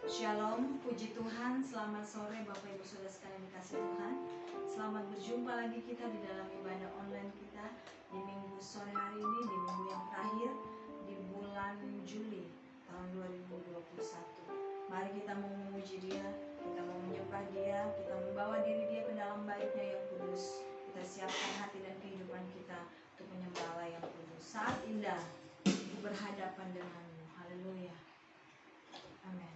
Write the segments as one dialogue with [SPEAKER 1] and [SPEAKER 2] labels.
[SPEAKER 1] Shalom, puji Tuhan, selamat sore Bapak Ibu Saudara sekalian dikasih Tuhan. Selamat berjumpa lagi kita di dalam ibadah online kita di minggu sore hari ini, di minggu yang terakhir di bulan Juli tahun 2021. Mari kita mau memuji Dia, kita mau menyembah Dia, kita membawa diri Dia ke dalam baitnya yang kudus. Kita siapkan hati dan kehidupan kita untuk menyembah Allah yang kudus. Saat indah ku berhadapan denganmu. Haleluya. Amin.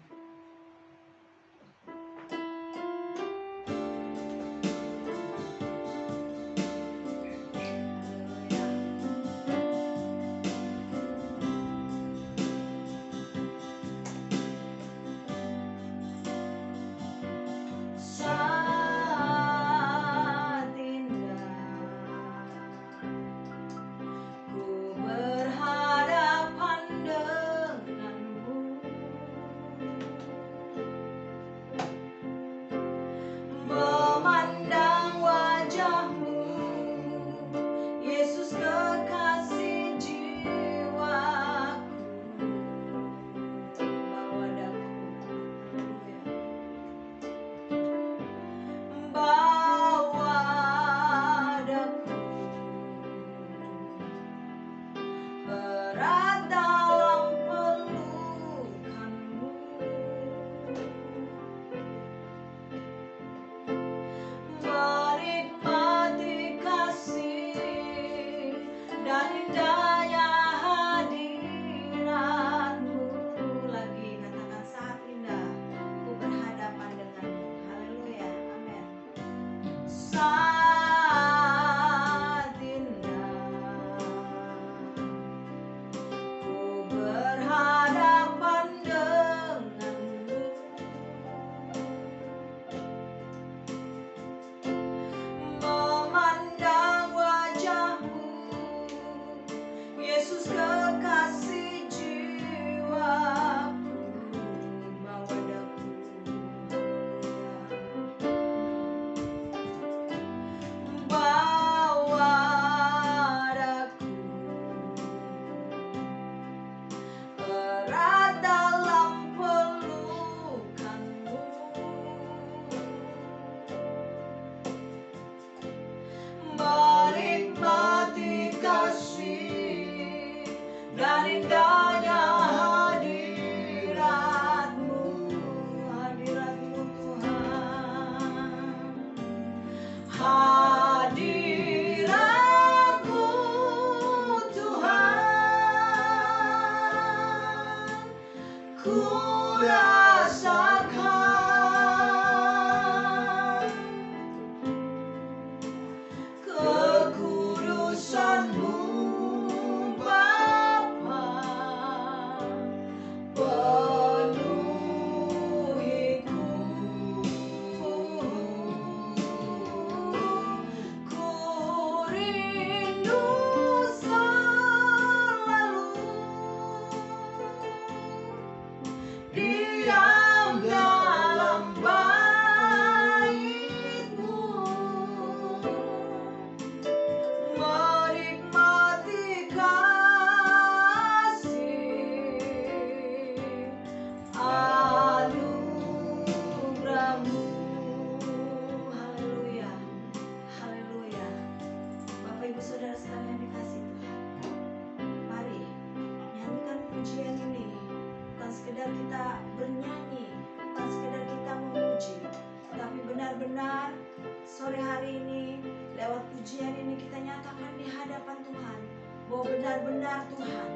[SPEAKER 1] Sore hari ini, lewat pujian ini kita nyatakan di hadapan Tuhan bahwa benar-benar Tuhan,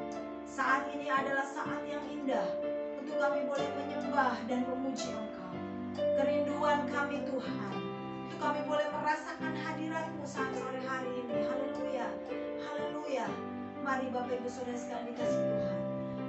[SPEAKER 1] saat ini adalah saat yang indah untuk kami boleh menyembah dan memuji Engkau. Kerinduan kami Tuhan, untuk kami boleh merasakan hadirat-Mu saat sore hari ini. Haleluya, haleluya. Mari Bapak Ibu Saudara sekalian dikasih Tuhan,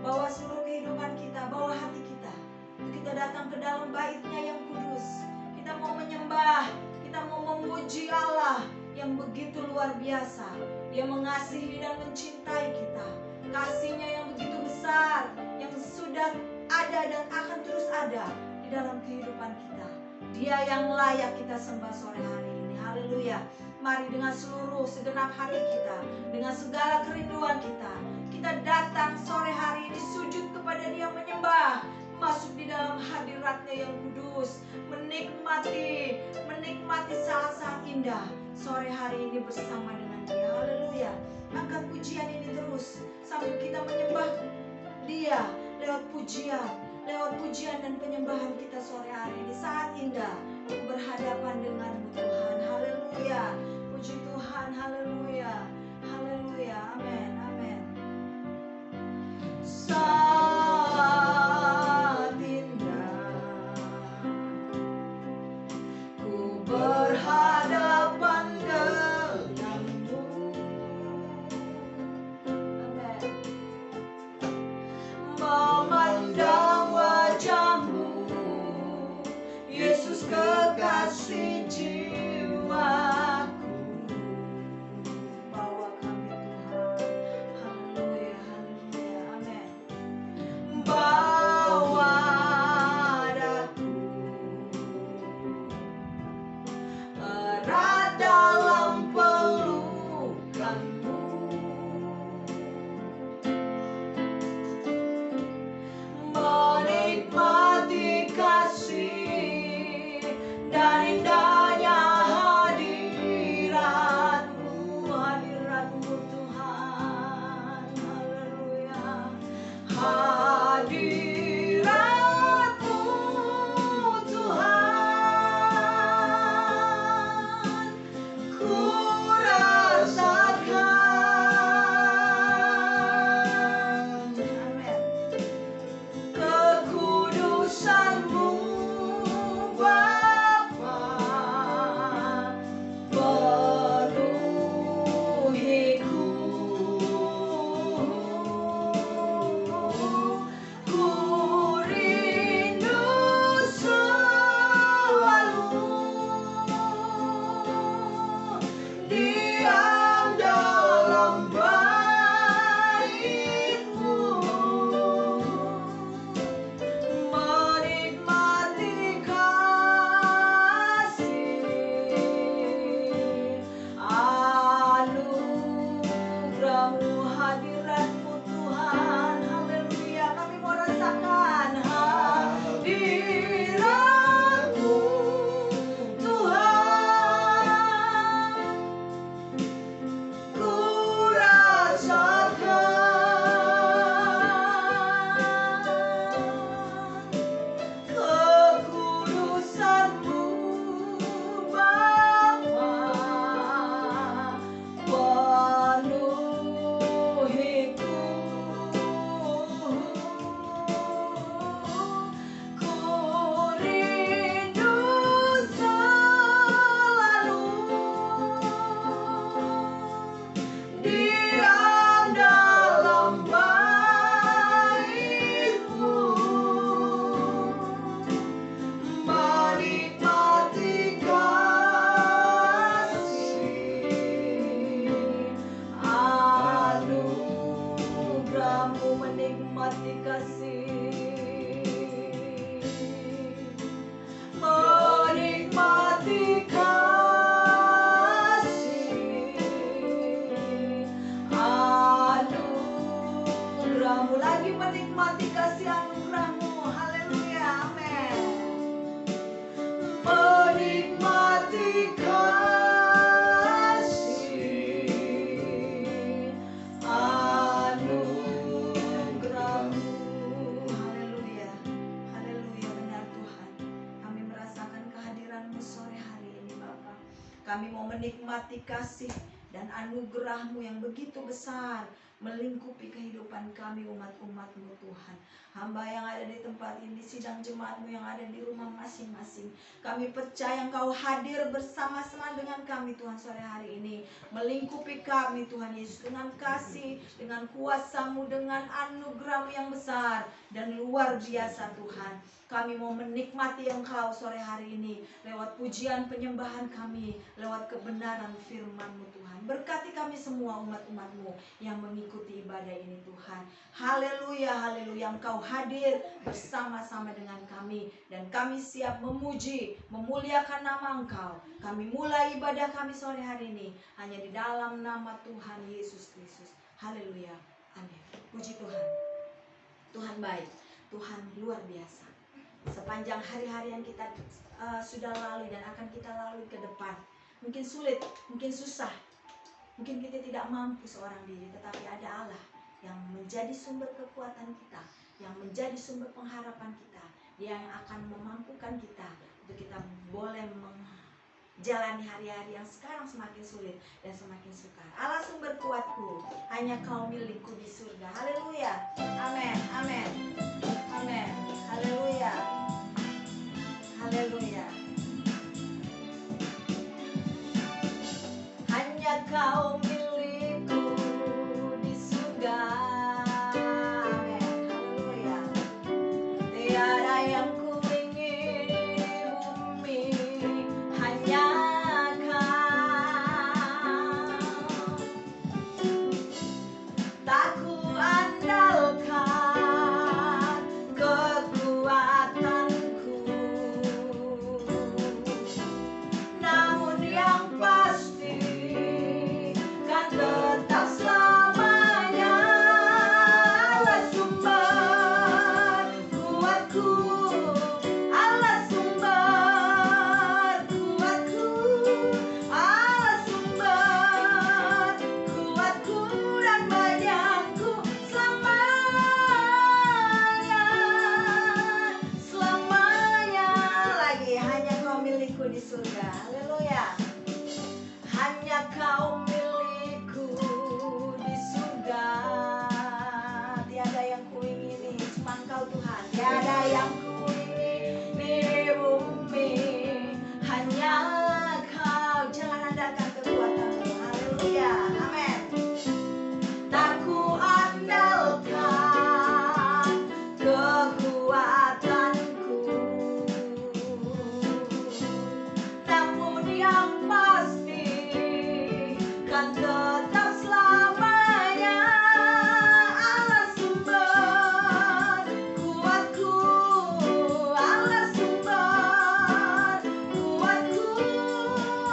[SPEAKER 1] bawa seluruh kehidupan kita, bawa hati kita, untuk kita datang ke dalam bait-Nya yang kudus. Kita mau menyembah, kita mau memuji Allah yang begitu luar biasa. Dia mengasihi dan mencintai kita. Kasih-Nya yang begitu besar, yang sudah ada dan akan terus ada di dalam kehidupan kita. Dia yang layak kita sembah sore hari ini. Haleluya. Mari dengan seluruh segenap hati kita, dengan segala kerinduan kita, kita datang sore hari ini sujud kepada Dia, menyembah, masuk di dalam hadirat Tuhannya yang kudus, menikmati saat-saat indah sore hari ini bersama dengan Dia. Haleluya. Angkat pujian ini terus sambil kita menyembah Dia lewat pujian dan penyembahan kita sore hari ini. Saat indah berhadapan denganmu Tuhan. Haleluya. Puji Tuhan. Haleluya. Haleluya. Amin. Amin. Saat indah ku berhadapan denganmu. Amin. Memandang wajahmu, Yesus kekasih jiwaku. Bawa kami Tuhan. Haleluya, haleluya, amin. Bawa daku erat dalam pelukanmu. Menikmati kasih dan indahnya hadiratmu, hadiratmu Tuhan. Haleluya. Hadiratmu Tuhan, ku rasakan. Amin. Kekudusanmu Bapa, penuhiku. Ku rindu selalu diam dalam bait-Mu, menikmati kasih anugerah-Mu, hadirat-Mu Tuhan. Haleluya. Kami mau rasakan hadirat-Mu Tuhan, ku rasakan. Kekudusanmu Bapa, penuhiku. Ku rindu selalu diam dalam bait-Mu, menikmati kasih anugerah-Mu, menikmati kasih, menikmati kasih anugerah-Mu, lagi menikmati kasih anugerah-Mu. Haleluya, amin. Menikmati kasih anugerah-Mu. Haleluya. Haleluya, benar Tuhan. Kami merasakan kehadiran-Mu sore hari ini Bapa. Kami mau menikmati kasih dan anugerah-Mu yang begitu besar melingkupi kehidupan kami umat-umat-Mu Tuhan. Hamba yang ada di tempat ini, sidang jemaat-Mu yang ada di rumah masing-masing, kami percaya Engkau hadir bersama-sama dengan kami Tuhan sore hari ini, melingkupi kami Tuhan Yesus dengan kasih, dengan kuasa-Mu, dengan anugerah-Mu yang besar dan luar biasa Tuhan. Kami mau menikmati Engkau sore hari ini lewat pujian penyembahan kami, lewat kebenaran firman-Mu Tuhan. Berkati kami semua umat-umat-Mu yang mengikuti ibadah ini Tuhan. Haleluya, haleluya. Engkau hadir bersama-sama dengan kami dan kami siap memuji, memuliakan nama Engkau. Kami mulai ibadah kami sore hari ini hanya di dalam nama Tuhan Yesus Kristus. Haleluya, amin. Puji Tuhan. Tuhan baik, Tuhan luar biasa. sepanjang hari-hari yang kita sudah lalui dan akan kita lalui ke depan. Mungkin sulit, mungkin susah, mungkin kita tidak mampu seorang diri, tetapi ada Allah yang menjadi sumber kekuatan kita, yang menjadi sumber pengharapan kita. Dia yang akan memampukan kita untuk kita boleh menjalani hari-hari yang sekarang semakin sulit dan semakin sukar. Allah sumber kuatku, hanya Kau milikku di surga. Haleluya. Amin. Amin. Amin. Haleluya. Haleluya. Hanya Kau milikku di surga. Amin. Haleluya. Tiada yang ku ingin di bumi, hanya Kau. Tak ku andalkan kekuatanku, namun yang pasti kan tetap selamanya Allah sumber kuatku, Allah sumber kuatku, Allah sumber kuatku dan bayanku selamanya, selamanya. Lagi hanya Kau milikku di surga. Haleluya. Hanya Kau milikku di surga. Tiada yang kuingini, cuma Engkau Tuhan. Tiada yang kuingini di bumi, hanya Kau. Jangan andalkan kekuatanmu. Haleluya. Amin. Tak ku andalkan kekuatanku, namun yang pasti kan tetap selamanya Allah sumber kuatku, Allah sumber kuatku,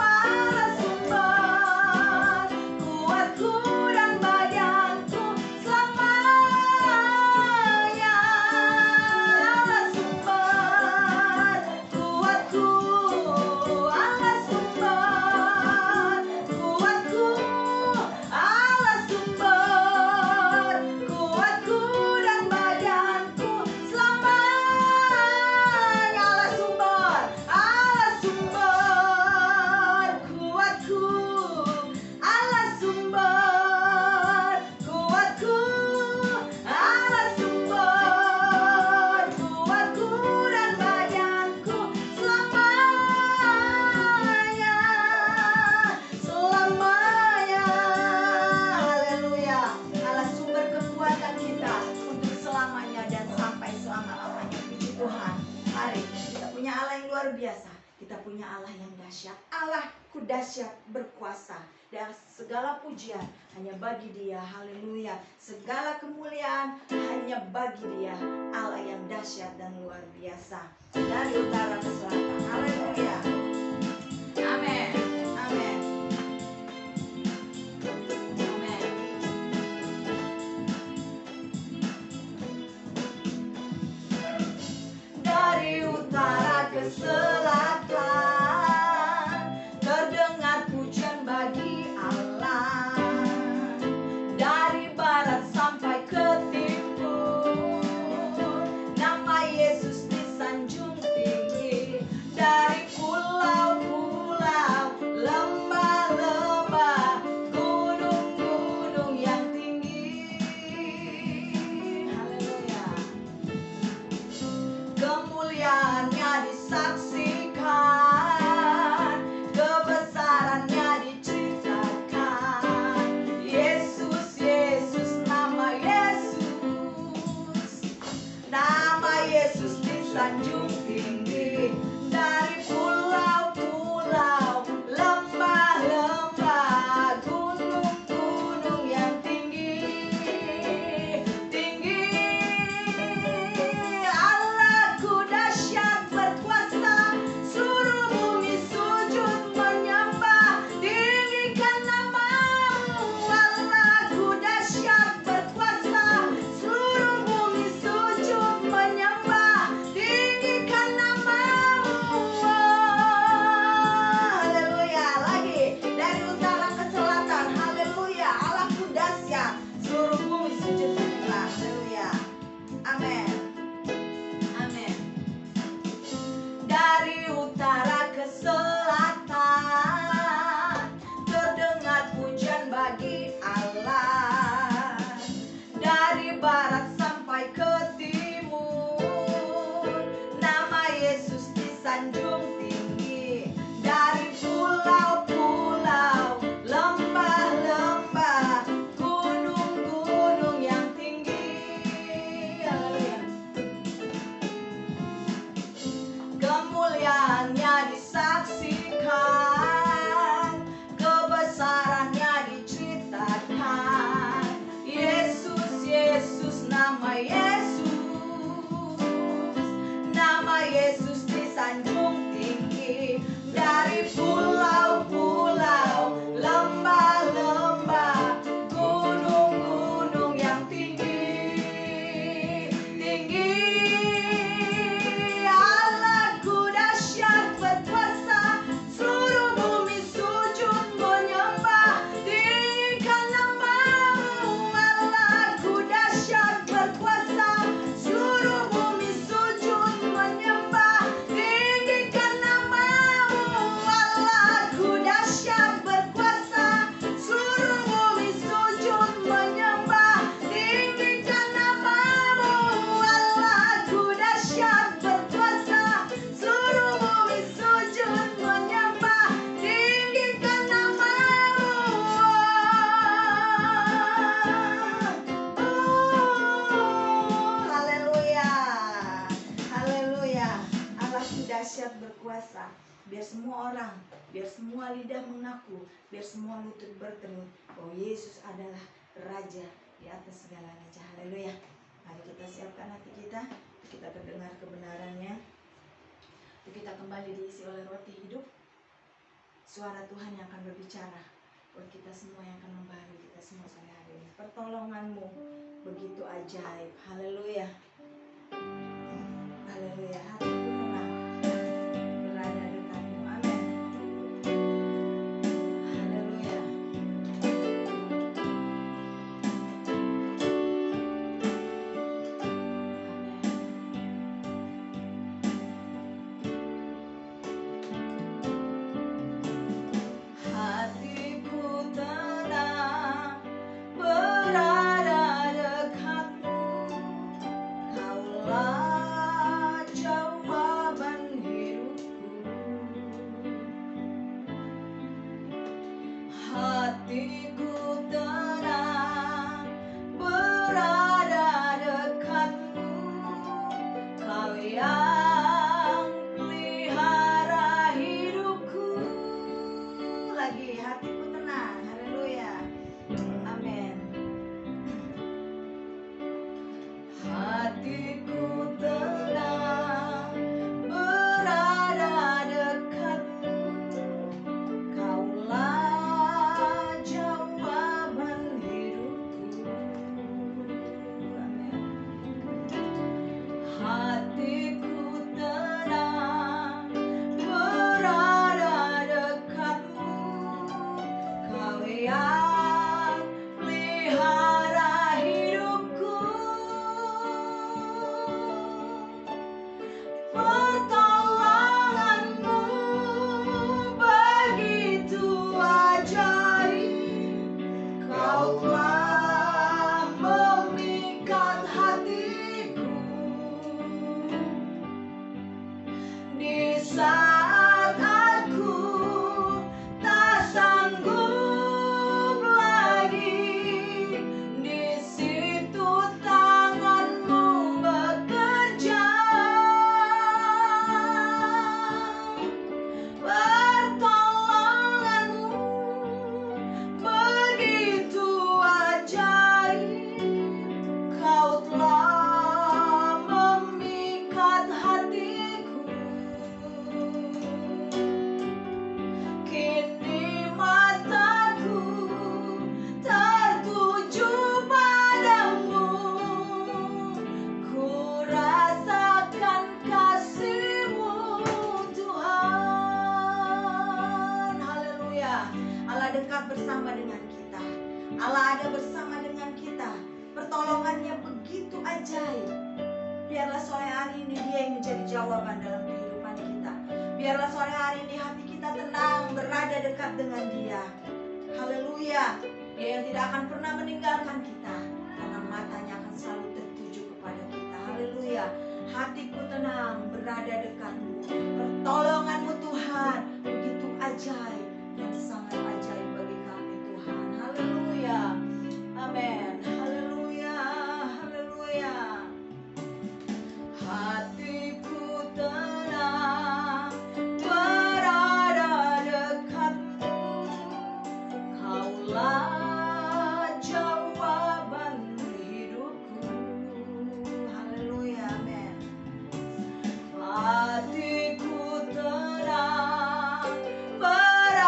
[SPEAKER 1] Allah sumber kuatku dan bayanku selamanya, Allah sumber kuatku, Allah sumber kuatku, Allah sumber kuatku dan bayanku selamanya, Allah sumber, Allah sumber kuatku, Allah sumber kuatku, Allah sumber kuatku dan bayanku selamanya, selamanya. Haleluya. Allah sumber kekuatan kita untuk selamanya dan sampai selama-lamanya. Puji Tuhan. Mari kita punya Allah yang luar biasa. Kita punya Allah yang dahsyat. Allahku dahsyat berkuasa. Dan segala pujian hanya bagi Dia. Haleluya. Segala kemuliaan hanya bagi Dia. Allah yang dahsyat dan luar biasa. Dari utara ke selatan. Haleluya. Amin. Amin. Amin. Dari utara ke selatan terdengar pujian bagi Allah. Dari barat sampai ke timur, nama Yesus disanjung tinggi. Dari pulau-pulau, lembah-lembah, gunung-gunung yang tinggi. Haleluya. Kemuliaannya disaksikan, kebesarannya diceritakan. Yesus, Yesus, nama Yesus, nama Yesus disanjung tinggi. Dari pulau-pulau, lembah-lembah, gunung-gunung yang tinggi, tinggi. Allahku dahsyat berkuasa, seluruh bumi sujud menyembah. Tinggikan namamu. Allahku dahsyat berkuasa, seluruh bumi sujud menyembah. Tinggikan kuasa. Biar semua orang, biar semua lidah mengaku, biar semua lutut bertelut bahwa Yesus adalah Raja di atas segala raja. Haleluya. Mari kita siapkan hati kita, kita mendengar kebenarannya. Kita kembali diisi oleh roti hidup. Suara Tuhan yang akan berbicara buat kita semua, yang akan membaharui kita semua sore hari ini. Pertolonganmu begitu ajaib. Haleluya. Haleluya. Hatiku tenang berada dekatmu. Amin. Haleluya. Hatiku tenang berada dekatmu. Kaulah jawaban hidupku. Hatiku tenang berada dekatmu. Kau yang pelihara hidupku. Lagi, hatiku tenang. Haleluya. Amin. Hatiku tenang berada dekatmu. Kaulah jawaban hidupku. Amin. Hatiku tenang berada dekatmu. Kau yang pelihara hidupku. Pertolonganmu begitu ajaib. Kau telah memikat hatiku. Di saat aku tak sanggup lagi, di situ tanganmu bekerja. Pertolonganmu begitu ajaib. Kau telah memikat hatiku. Kini mataku tertuju padamu. Ku rasakan kasih-Mu Tuhan. Haleluya. Allah dekat bersama dengan kita. Allah ada bersama dengan kita. Pertolongannya begitu ajaib. Biarlah sore hari ini Dia yang menjadi jawaban dalam kehidupan kita. Biarlah sore hari ini hati kita tenang berada dekat dengan Dia. Haleluya. Dia yang tidak akan pernah meninggalkan kita, karena matanya akan selalu tertuju kepada kita. Haleluya. Hatiku tenang berada dekatmu. Pertolonganmu Tuhan begitu ajaib dan sangat ajaib bagi kami Tuhan. Haleluya. Amin. Haleluya. Haleluya. Hatiku tenang berada dekatmu. Kaulah jawaban hidupku. Haleluya. Amin. Hatiku tenang berada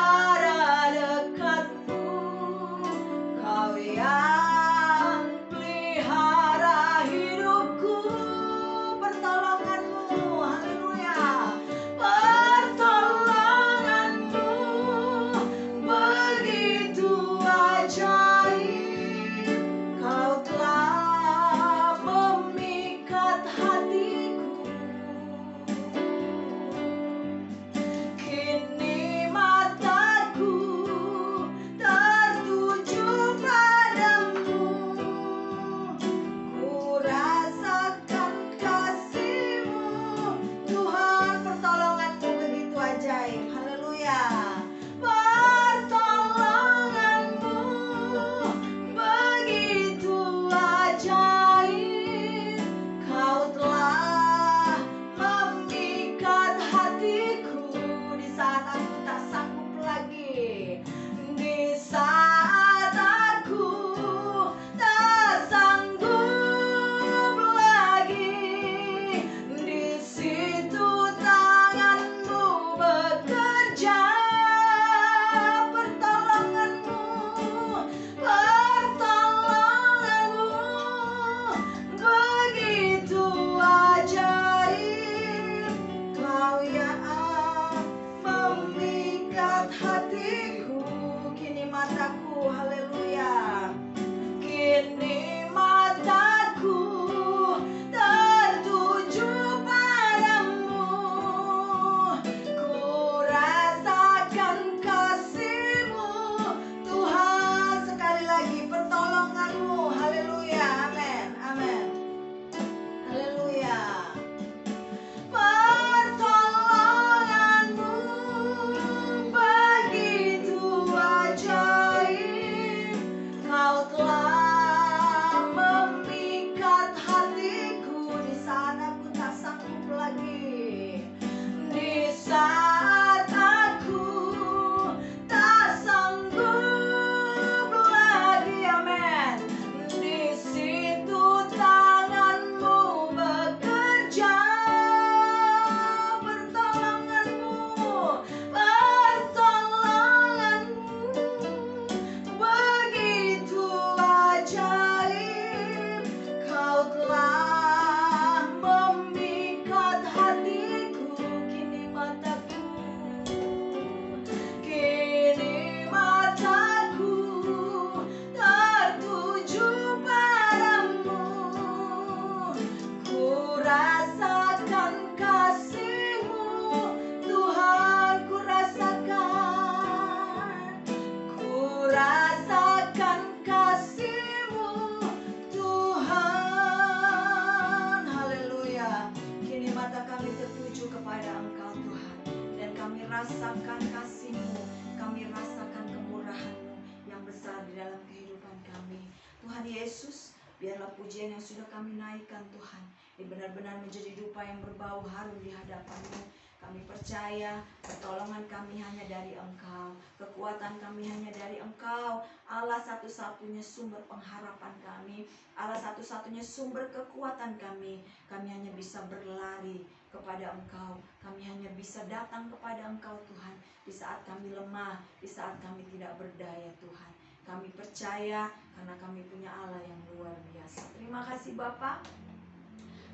[SPEAKER 1] rasakan kasih-Mu, kami rasakan kemurahan-Mu yang besar di dalam kehidupan kami. Tuhan Yesus, biarlah pujian yang sudah kami naikkan Tuhan, ini benar-benar menjadi dupa yang berbau harum di hadapan-Mu. Kami percaya pertolongan kami hanya dari Engkau, kekuatan kami hanya dari Engkau, Allah satu-satunya sumber pengharapan kami, Allah satu-satunya sumber kekuatan kami. Kami hanya bisa berlari kepada Engkau, kami hanya bisa datang kepada Engkau Tuhan, di saat kami lemah, di saat kami tidak berdaya Tuhan. Kami percaya karena kami punya Allah yang luar biasa. Terima kasih Bapa.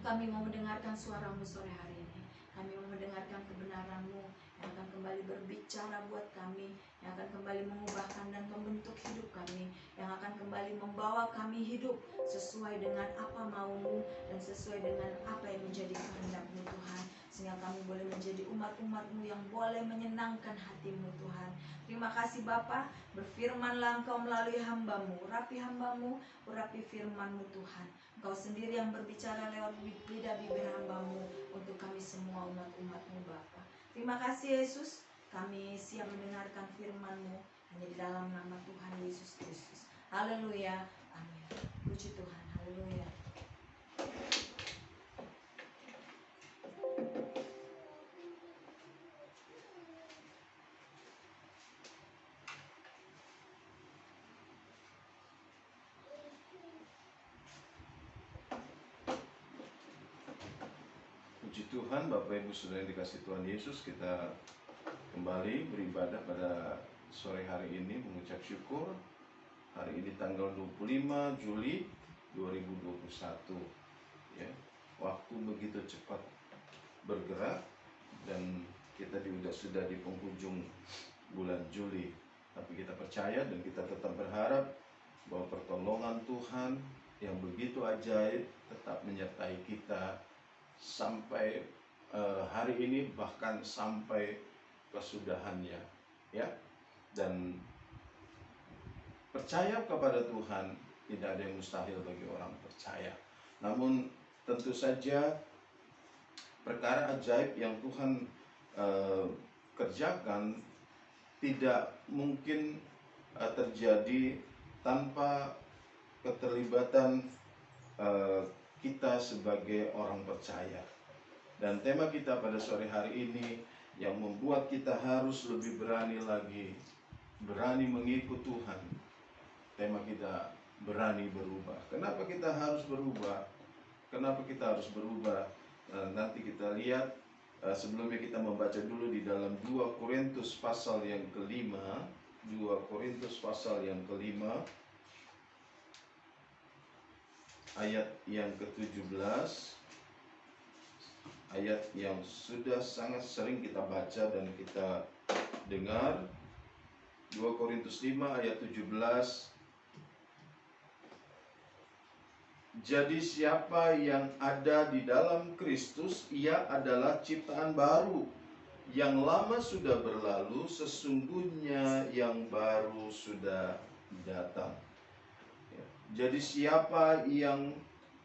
[SPEAKER 1] Kami mau mendengarkan suara-Mu sore hari ini. Kami mau mendengarkan kebenaran-Mu yang akan kembali berbicara buat kami, yang akan kembali mengubahkan dan membentuk hidup kami, yang akan kembali membawa kami hidup sesuai dengan apa mau-Mu dan sesuai dengan apa yang menjadi kehendak-Mu Tuhan, sehingga kami boleh menjadi umat-umat-Mu yang boleh menyenangkan hati-Mu Tuhan. Terima kasih Bapa. Berfirmanlah Engkau melalui hamba-Mu, urapi hamba-Mu, urapi firman-Mu Tuhan. Engkau sendiri yang berbicara lewat lidah bibir hamba-Mu untuk kami semua umat-umat-Mu Bapa. Terima kasih Yesus, kami siap mendengarkan firman-Mu hanya di dalam nama Tuhan Yesus Kristus. Haleluya, amin. Puji Tuhan, haleluya.
[SPEAKER 2] Puji Tuhan, Bapak Ibu Saudara yang dikasihi Tuhan Yesus, kita kembali beribadah pada sore hari ini, mengucap syukur. Hari ini tanggal 25 Juli 2021 ya. Waktu begitu cepat bergerak dan kita sudah di penghujung bulan Juli. Tapi kita percaya dan kita tetap berharap bahwa pertolongan Tuhan yang begitu ajaib tetap menyertai kita sampai hari ini, bahkan sampai kesudahannya ya. Dan percaya kepada Tuhan tidak ada yang mustahil bagi orang percaya. Namun tentu saja perkara ajaib yang Tuhan kerjakan tidak mungkin terjadi tanpa keterlibatan kita sebagai orang percaya. Dan tema kita pada sore hari ini yang membuat kita harus lebih berani lagi, berani mengikut Tuhan. Tema kita berani berubah. Kenapa kita harus berubah? Kenapa kita harus berubah? Nanti kita lihat. Sebelumnya kita membaca dulu di dalam 2 Korintus pasal yang kelima. 2 Korintus pasal yang kelima, ayat yang ke-17, ayat yang sudah sangat sering kita baca dan kita dengar. 2 Korintus 5 ayat 17. Jadi siapa yang ada di dalam Kristus, ia adalah ciptaan baru. Yang lama sudah berlalu, sesungguhnya yang baru sudah datang. Jadi siapa yang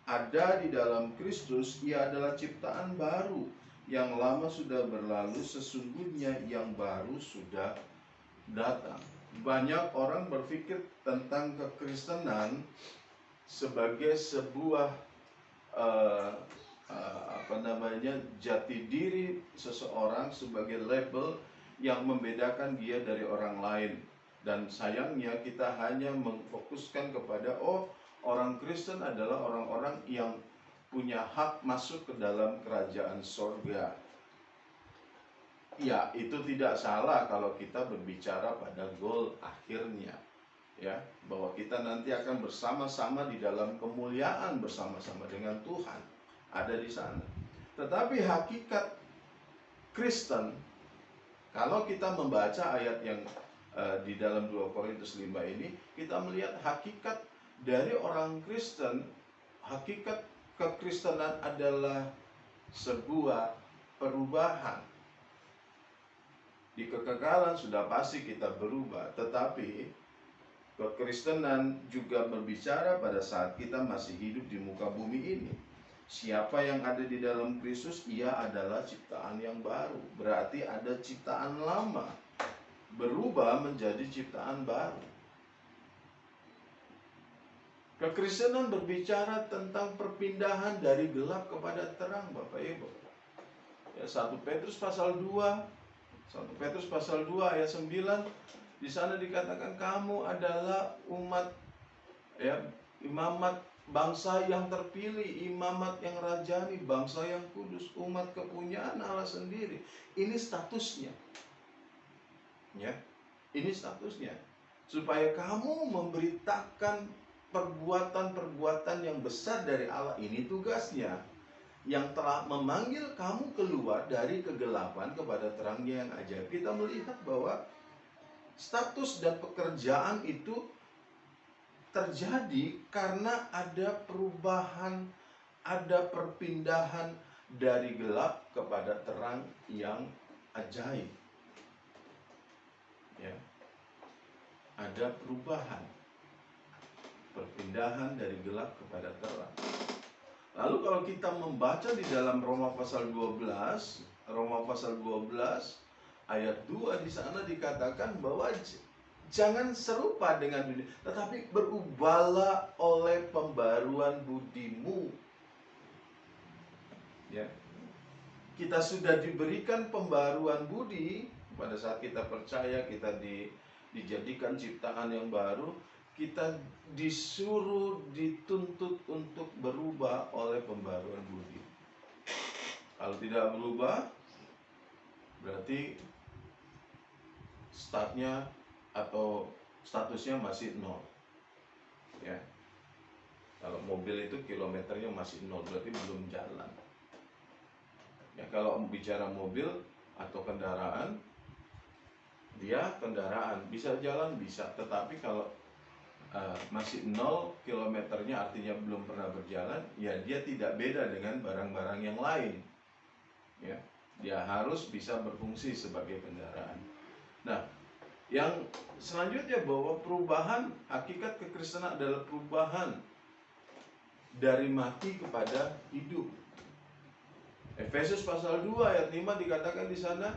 [SPEAKER 2] ada di dalam Kristus, ia adalah ciptaan baru. Yang lama sudah berlalu, sesungguhnya yang baru sudah datang. Banyak orang berpikir tentang kekristenan sebagai sebuah jati diri seseorang, sebagai label yang membedakan dia dari orang lain. Dan sayangnya kita hanya memfokuskan kepada orang Kristen adalah orang-orang yang punya hak masuk ke dalam kerajaan sorga. Ya, itu tidak salah kalau kita berbicara pada goal akhirnya, ya, bahwa kita nanti akan bersama-sama di dalam kemuliaan bersama-sama dengan Tuhan, ada di sana. Tetapi hakikat Kristen, kalau kita membaca ayat yang di dalam 2 Korintus 5 ini, kita melihat hakikat dari orang Kristen. Hakikat kekristenan adalah sebuah perubahan. Di kekekalan sudah pasti kita berubah, tetapi kekristenan juga berbicara pada saat kita masih hidup di muka bumi ini. Siapa yang ada di dalam Kristus, ia adalah ciptaan yang baru. Berarti ada ciptaan lama berubah menjadi ciptaan baru. Kekristenan berbicara tentang perpindahan dari gelap kepada terang, Bapak Ibu. Ya, 1 Petrus pasal 2, 1 Petrus pasal 2 ayat 9, di sana dikatakan kamu adalah umat, ya, imamat, bangsa yang terpilih, imamat yang rajani, bangsa yang kudus, umat kepunyaan Allah sendiri. Ini statusnya. Ya. Ini statusnya. Supaya kamu memberitakan perbuatan-perbuatan yang besar dari Allah. Ini tugasnya, yang telah memanggil kamu keluar dari kegelapan kepada terangnya yang ajaib. Kita melihat bahwa status dan pekerjaan itu terjadi karena ada perubahan, ada perpindahan dari gelap kepada terang yang ajaib. Ya. Ada perubahan, perpindahan dari gelap kepada terang. Lalu kalau kita membaca di dalam Roma pasal 12, Roma pasal 12 ayat 2, di sana dikatakan bahwa jangan serupa dengan dunia, tetapi berubahlah oleh pembaruan budimu. Ya. Kita sudah diberikan pembaruan budi pada saat kita percaya, kita dijadikan ciptaan yang baru. Kita disuruh, dituntut untuk berubah oleh pembaruan budi. Kalau tidak berubah, berarti startnya atau statusnya masih nol. Ya. Kalau mobil itu kilometernya masih nol, berarti belum jalan. Ya, kalau bicara mobil atau kendaraan, dia kendaraan bisa jalan, bisa, tetapi kalau masih 0 kilometernya, artinya belum pernah berjalan, ya dia tidak beda dengan barang-barang yang lain. Ya, dia harus bisa berfungsi sebagai kendaraan. Nah, yang selanjutnya bahwa perubahan, hakikat kekristenan adalah perubahan dari mati kepada hidup. Efesus pasal 2 ayat 5 dikatakan di sana,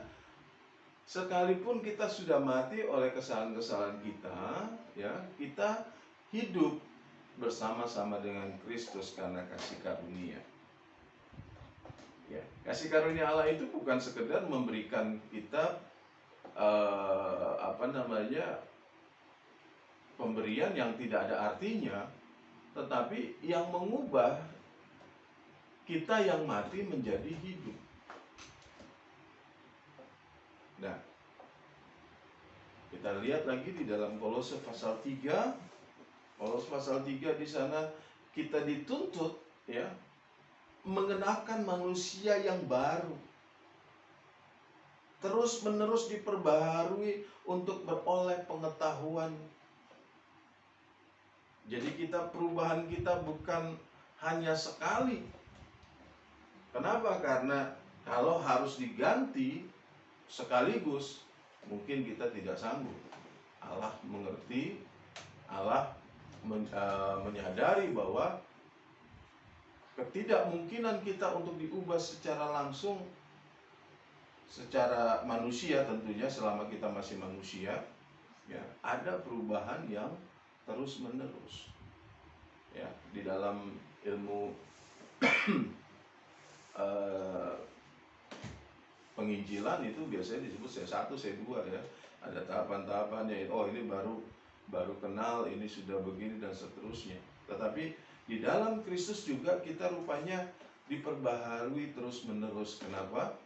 [SPEAKER 2] sekalipun kita sudah mati oleh kesalahan-kesalahan kita, ya, kita hidup bersama-sama dengan Kristus karena kasih karunia. Ya, kasih karunia Allah itu bukan sekedar memberikan kita pemberian yang tidak ada artinya, tetapi yang mengubah kita yang mati menjadi hidup. Nah, kita lihat lagi di dalam Kolose pasal 3. Kolose pasal 3 di sana kita dituntut, ya, mengenakan manusia yang baru. Terus menerus diperbaharui untuk beroleh pengetahuan. Jadi perubahan kita bukan hanya sekali. Kenapa? Karena kalau harus diganti sekaligus, mungkin kita tidak sanggup. Allah mengerti, Allah menyadari bahwa ketidakmungkinan kita untuk diubah secara langsung, secara manusia tentunya, selama kita masih manusia, ya, ada perubahan yang terus menerus. Ya, di dalam ilmu penginjilan itu biasanya disebut C1, C2, ya. Ada tahapan-tahapannya. Oh, ini baru kenal, ini sudah begini dan seterusnya. Tetapi di dalam Kristus juga kita rupanya diperbaharui terus-menerus. Kenapa?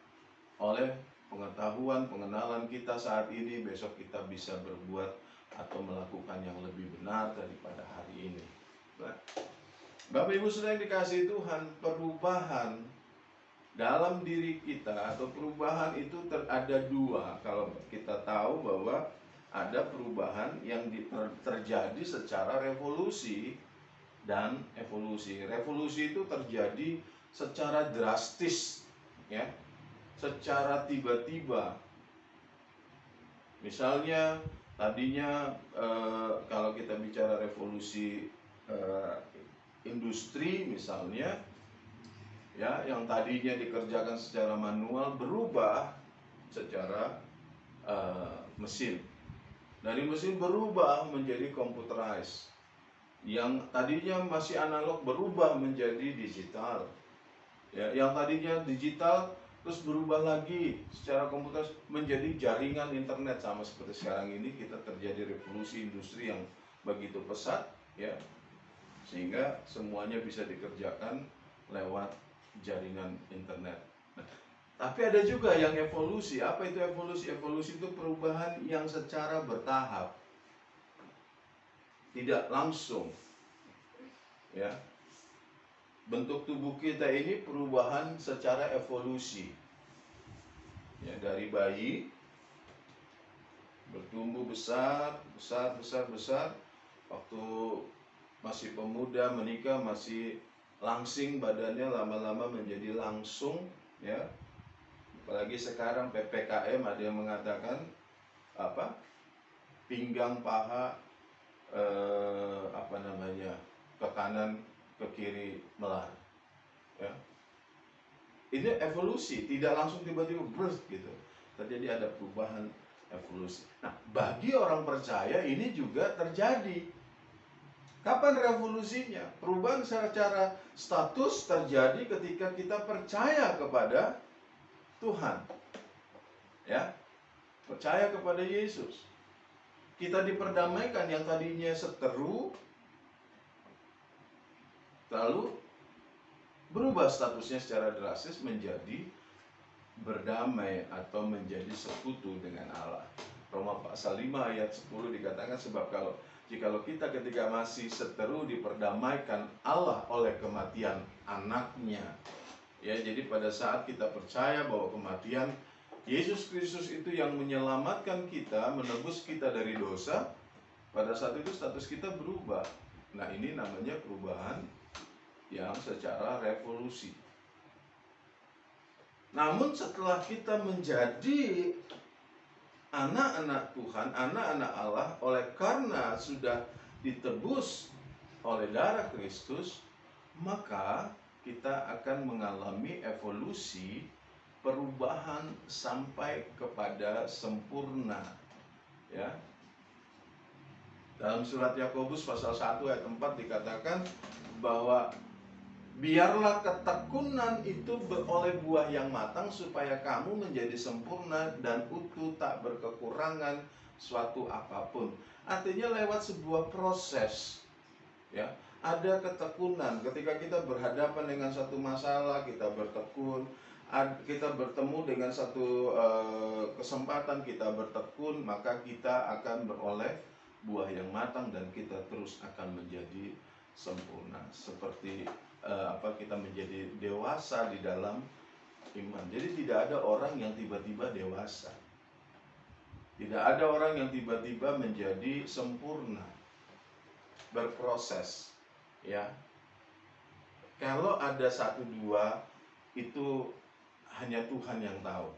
[SPEAKER 2] Oleh pengetahuan, pengenalan kita saat ini, besok kita bisa berbuat atau melakukan yang lebih benar daripada hari ini. Nah, Bapak Ibu Saudara yang dikasihi Tuhan, perubahan dalam diri kita atau perubahan itu ada dua. Kalau kita tahu bahwa ada perubahan yang terjadi secara revolusi dan evolusi. Revolusi itu terjadi secara drastis, ya, secara tiba-tiba. Misalnya tadinya kalau kita bicara revolusi industri misalnya, Ya, yang tadinya dikerjakan secara manual berubah secara mesin. Dari mesin berubah menjadi computerized. Yang tadinya masih analog berubah menjadi digital. Ya, yang tadinya digital terus berubah lagi secara komputer menjadi jaringan internet, sama seperti sekarang ini kita terjadi revolusi industri yang begitu pesat, ya, sehingga semuanya bisa dikerjakan lewat jaringan internet. Nah, tapi ada juga yang evolusi. Apa itu evolusi? Evolusi itu perubahan yang secara bertahap, tidak langsung, ya. Bentuk tubuh kita ini perubahan secara evolusi, ya, dari bayi bertumbuh besar, besar. Waktu masih pemuda menikah masih langsing badannya, lama-lama menjadi langsung, ya. Apalagi sekarang PPKM ada yang mengatakan apa? Pinggang paha ke kanan ke kiri melar, ya. Ini evolusi, tidak langsung tiba-tiba burst gitu. Terjadi ada perubahan evolusi. Nah, bagi orang percaya ini juga terjadi. Kapan revolusinya? Perubahan secara status terjadi ketika kita percaya kepada Tuhan. Ya. Percaya kepada Yesus. Kita diperdamaikan, yang tadinya seteru lalu berubah statusnya secara drastis menjadi berdamai atau menjadi sekutu dengan Allah. Roma pasal 5 ayat 10 dikatakan, sebab jikalau kita ketika masih seteru diperdamaikan Allah oleh kematian anaknya. Ya, jadi pada saat kita percaya bahwa kematian Yesus Kristus itu yang menyelamatkan kita, menebus kita dari dosa, pada saat itu status kita berubah. Nah, ini namanya perubahan yang secara revolusi. Namun setelah kita menjadi anak-anak Tuhan, anak-anak Allah, oleh karena sudah ditebus oleh darah Kristus, maka kita akan mengalami evolusi, perubahan sampai kepada sempurna. Ya. Dalam surat Yakobus pasal 1 ayat 4 dikatakan bahwa biarlah ketekunan itu beroleh buah yang matang, supaya kamu menjadi sempurna dan utuh, tak berkekurangan suatu apapun. Artinya lewat sebuah proses, ya. Ada ketekunan ketika kita berhadapan dengan satu masalah, kita bertekun. Kita bertemu dengan satu kesempatan, kita bertekun, maka kita akan beroleh buah yang matang dan kita terus akan menjadi sempurna, seperti kita menjadi dewasa di dalam iman. Jadi tidak ada orang yang tiba-tiba dewasa, tidak ada orang yang tiba-tiba menjadi sempurna, berproses, ya. Kalau ada satu dua itu hanya Tuhan yang tahu,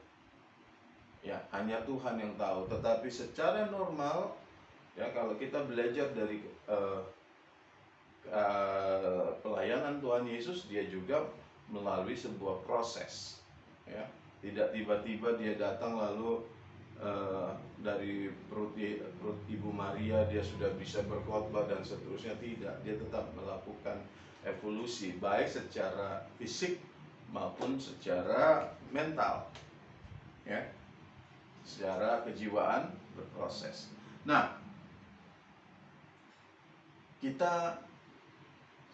[SPEAKER 2] ya, hanya Tuhan yang tahu. Tetapi secara normal, ya, kalau kita belajar dari pelayanan Tuhan Yesus, dia juga melalui sebuah proses, ya. Tidak tiba-tiba dia datang lalu dari perut Ibu Maria dia sudah bisa berkhotbah dan seterusnya. Tidak, dia tetap melakukan evolusi, baik secara fisik maupun secara mental, ya, secara kejiwaan berproses. Nah, kita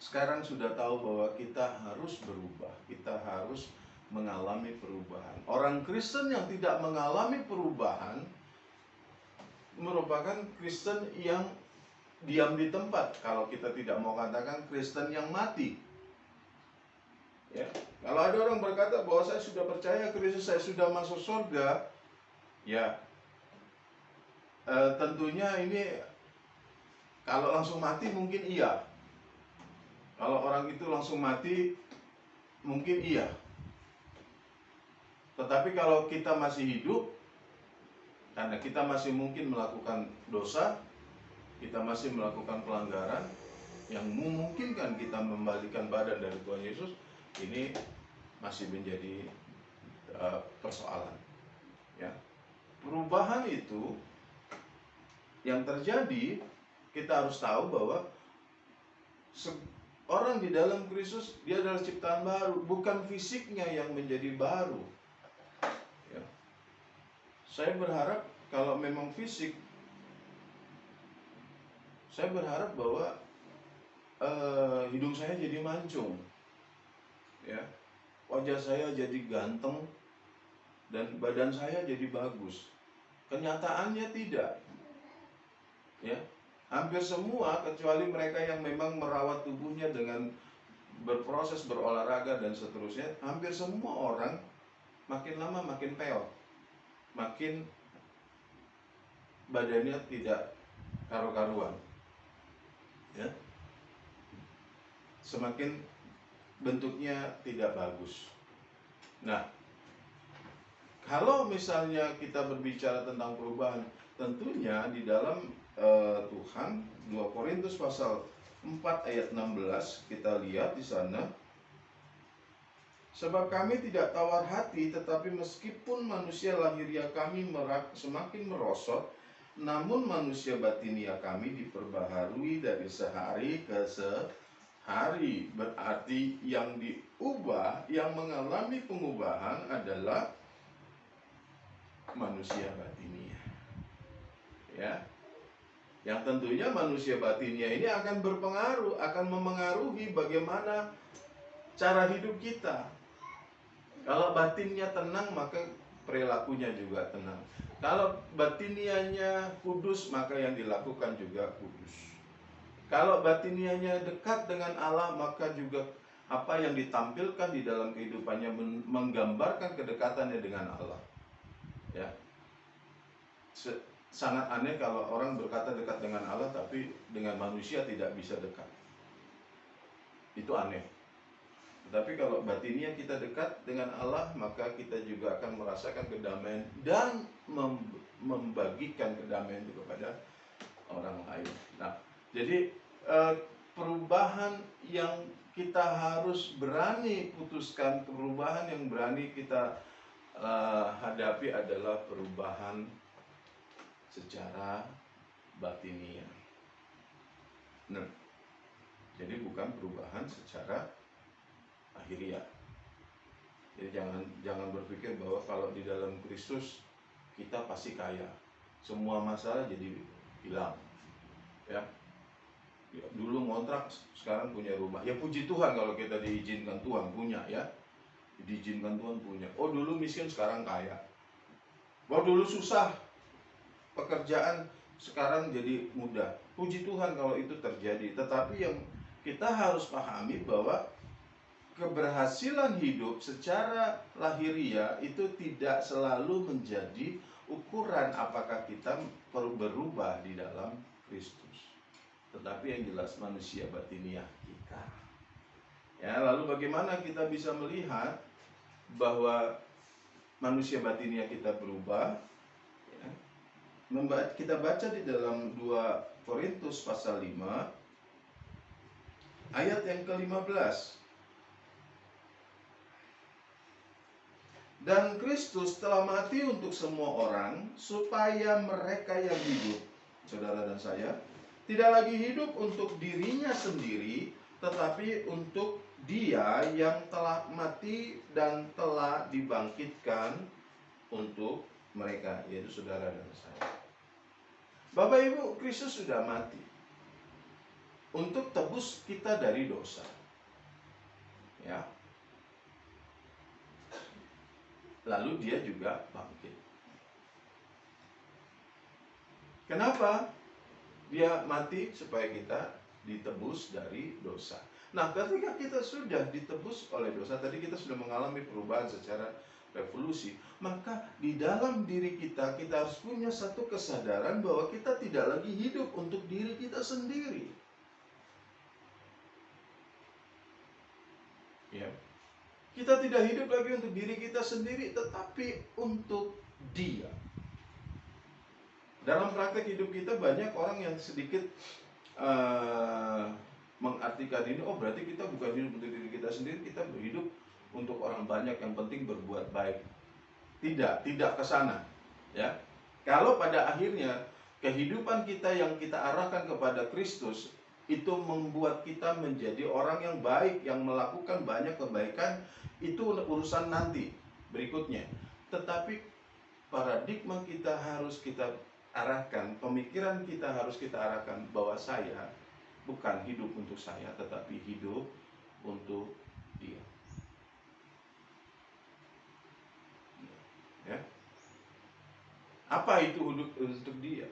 [SPEAKER 2] sekarang sudah tahu bahwa kita harus berubah, kita harus mengalami perubahan. Orang Kristen yang tidak mengalami perubahan merupakan Kristen yang diam di tempat. Kalau kita tidak mau katakan Kristen yang mati, ya. Kalau ada orang berkata bahwa saya sudah percaya Kristus, saya sudah masuk surga, ya, tentunya ini kalau langsung mati mungkin iya. Kalau orang itu langsung mati mungkin iya. Tetapi kalau kita masih hidup, karena kita masih mungkin melakukan dosa, kita masih melakukan pelanggaran yang memungkinkan kita membalikan badan dari Tuhan Yesus, ini masih menjadi persoalan. Ya, perubahan itu yang terjadi, kita harus tahu bahwa orang di dalam Kristus dia adalah ciptaan baru, bukan fisiknya yang menjadi baru. Ya. Saya berharap kalau memang fisik, saya berharap bahwa hidung saya jadi mancung, ya, wajah saya jadi ganteng, dan badan saya jadi bagus. Kenyataannya tidak. Ya, hampir semua kecuali mereka yang memang merawat tubuhnya dengan berproses berolahraga dan seterusnya, hampir semua orang makin lama makin peot, makin badannya tidak karu-karuan. Ya, semakin bentuknya tidak bagus. Nah, kalau misalnya kita berbicara tentang perubahan, tentunya di dalam Tuhan, 2 Korintus pasal 4 ayat 16, kita lihat di sana, sebab kami tidak tawar hati, tetapi meskipun manusia lahiriah kami semakin merosot, namun manusia batinia kami diperbaharui dari sehari ke sehari. Berarti yang diubah, yang mengalami pengubahan adalah manusia batinia. Ya, yang tentunya manusia batinia ini akan berpengaruh, akan memengaruhi bagaimana cara hidup kita. Kalau batinnya tenang, maka perilakunya juga tenang. Kalau batinianya kudus, maka yang dilakukan juga kudus. Kalau batinianya dekat dengan Allah, maka juga apa yang ditampilkan di dalam kehidupannya menggambarkan kedekatannya dengan Allah. Ya, sangat aneh kalau orang berkata dekat dengan Allah tapi dengan manusia tidak bisa dekat. Itu aneh. Tetapi kalau batinnya kita dekat dengan Allah, maka kita juga akan merasakan kedamaian dan membagikan kedamaian itu kepada orang lain. Nah, jadi perubahan yang kita harus berani putuskan, perubahan yang berani kita hadapi adalah perubahan secara batiniah. Nah, jadi bukan perubahan secara lahiriah. Jadi jangan berpikir bahwa kalau di dalam Kristus kita pasti kaya, semua masalah jadi hilang. Ya, dulu ngontrak, sekarang punya rumah. Ya puji Tuhan kalau kita diizinkan Tuhan punya, ya. Diizinkan Tuhan punya. Oh dulu miskin, sekarang kaya. Oh dulu susah pekerjaan, sekarang jadi mudah. Puji Tuhan kalau itu terjadi. Tetapi yang kita harus pahami bahwa keberhasilan hidup secara lahiriah itu tidak selalu menjadi ukuran apakah kita perlu berubah di dalam Kristus. Tetapi yang jelas manusia batiniah kita. Ya, lalu bagaimana kita bisa melihat bahwa manusia batiniah kita berubah? Ya, kita baca di dalam 2 Korintus pasal 5 ayat yang ke-15. Dan Kristus telah mati untuk semua orang, supaya mereka yang hidup, saudara dan saya, tidak lagi hidup untuk dirinya sendiri, tetapi untuk Dia yang telah mati dan telah dibangkitkan untuk mereka, yaitu saudara dan saya. Bapak Ibu, Kristus sudah mati untuk tebus kita dari dosa. Ya. Lalu Dia juga bangkit. Kenapa? Dia mati supaya kita ditebus dari dosa. Nah, ketika kita sudah ditebus oleh dosa, tadi kita sudah mengalami perubahan secara revolusi, maka di dalam diri kita harus punya satu kesadaran bahwa kita tidak lagi hidup untuk diri kita sendiri. Ya. Kita tidak hidup lagi untuk diri kita sendiri, tetapi untuk Dia. Dalam praktek hidup kita banyak orang yang sedikit mengartikan ini, oh berarti kita bukan hidup untuk diri kita sendiri, kita hidup untuk orang banyak, yang penting berbuat baik. Tidak ke sana, ya. Kalau pada akhirnya kehidupan kita yang kita arahkan kepada Kristus itu membuat kita menjadi orang yang baik, yang melakukan banyak kebaikan, itu urusan nanti berikutnya. Tetapi paradigma kita harus kita arahkan, pemikiran kita harus kita arahkan bahwa saya bukan hidup untuk saya, tetapi hidup untuk Dia. Ya. Apa itu hidup untuk Dia?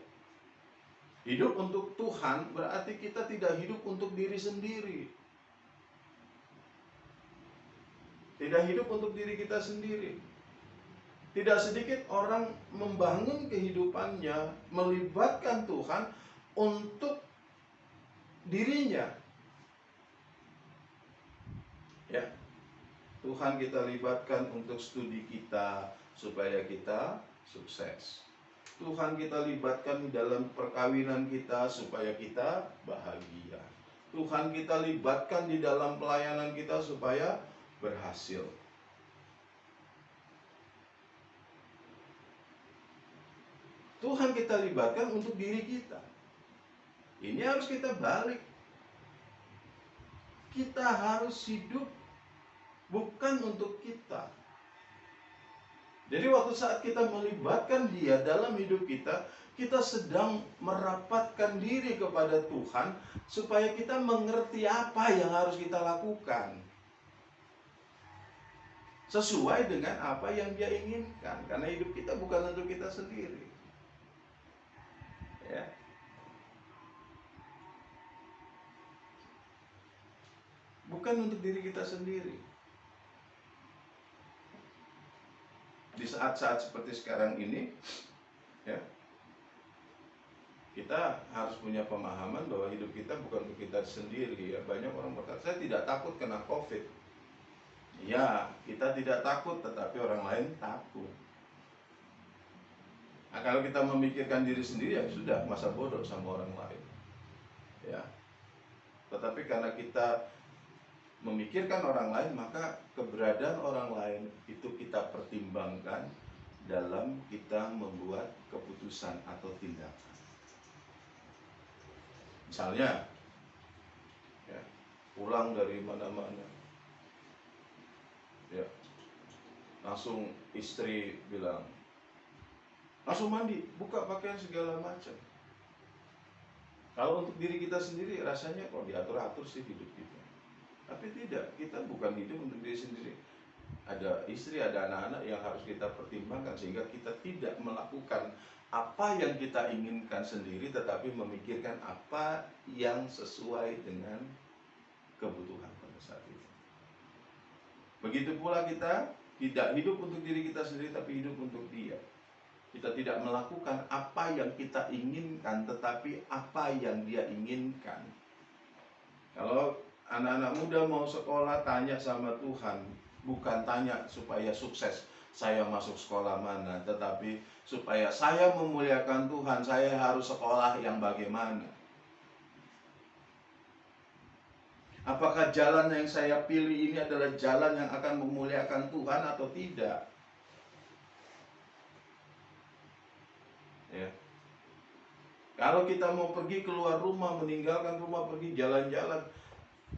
[SPEAKER 2] Hidup untuk Tuhan berarti kita tidak hidup untuk diri sendiri. Tidak hidup untuk diri kita sendiri. Tidak sedikit orang membangun kehidupannya melibatkan Tuhan untuk dirinya. Ya. Tuhan kita libatkan untuk studi kita supaya kita sukses. Tuhan kita libatkan di dalam perkawinan kita supaya kita bahagia. Tuhan kita libatkan di dalam pelayanan kita supaya berhasil. Tuhan kita libatkan untuk diri kita. Ini harus kita balik. Kita harus hidup bukan untuk kita. Jadi waktu saat kita melibatkan Dia dalam hidup kita, kita sedang merapatkan diri kepada Tuhan supaya kita mengerti apa yang harus kita lakukan sesuai dengan apa yang Dia inginkan. Karena hidup kita bukan untuk kita sendiri. Ya. Bukan untuk diri kita sendiri. Di saat-saat seperti sekarang ini, ya, kita harus punya pemahaman bahwa hidup kita bukan untuk kita sendiri. Ya, banyak orang berkata, saya tidak takut kena COVID. Ya, kita tidak takut, tetapi orang lain takut. Nah, kalau kita memikirkan diri sendiri, ya sudah, masa bodoh sama orang lain. Ya. Tetapi karena kita memikirkan orang lain, maka keberadaan orang lain itu kita pertimbangkan dalam kita membuat keputusan atau tindakan. Misalnya, ya, pulang dari mana-mana, ya, langsung istri bilang, langsung mandi, buka pakaian segala macam. Kalau untuk diri kita sendiri rasanya kok diatur-atur sih hidup kita. Tapi tidak, kita bukan hidup untuk diri sendiri. Ada istri, ada anak-anak yang harus kita pertimbangkan sehingga kita tidak melakukan apa yang kita inginkan sendiri, tetapi memikirkan apa yang sesuai dengan kebutuhan pada saat itu. Begitu pula kita tidak hidup untuk diri kita sendiri, tapi hidup untuk Dia. Kita tidak melakukan apa yang kita inginkan, tetapi apa yang Dia inginkan. Kalau anak-anak muda mau sekolah, tanya sama Tuhan, bukan tanya supaya sukses, saya masuk sekolah mana, tetapi supaya saya memuliakan Tuhan, saya harus sekolah yang bagaimana. Apakah jalan yang saya pilih ini adalah jalan yang akan memuliakan Tuhan atau tidak? Ya. Kalau kita mau pergi keluar rumah, meninggalkan rumah, pergi jalan-jalan,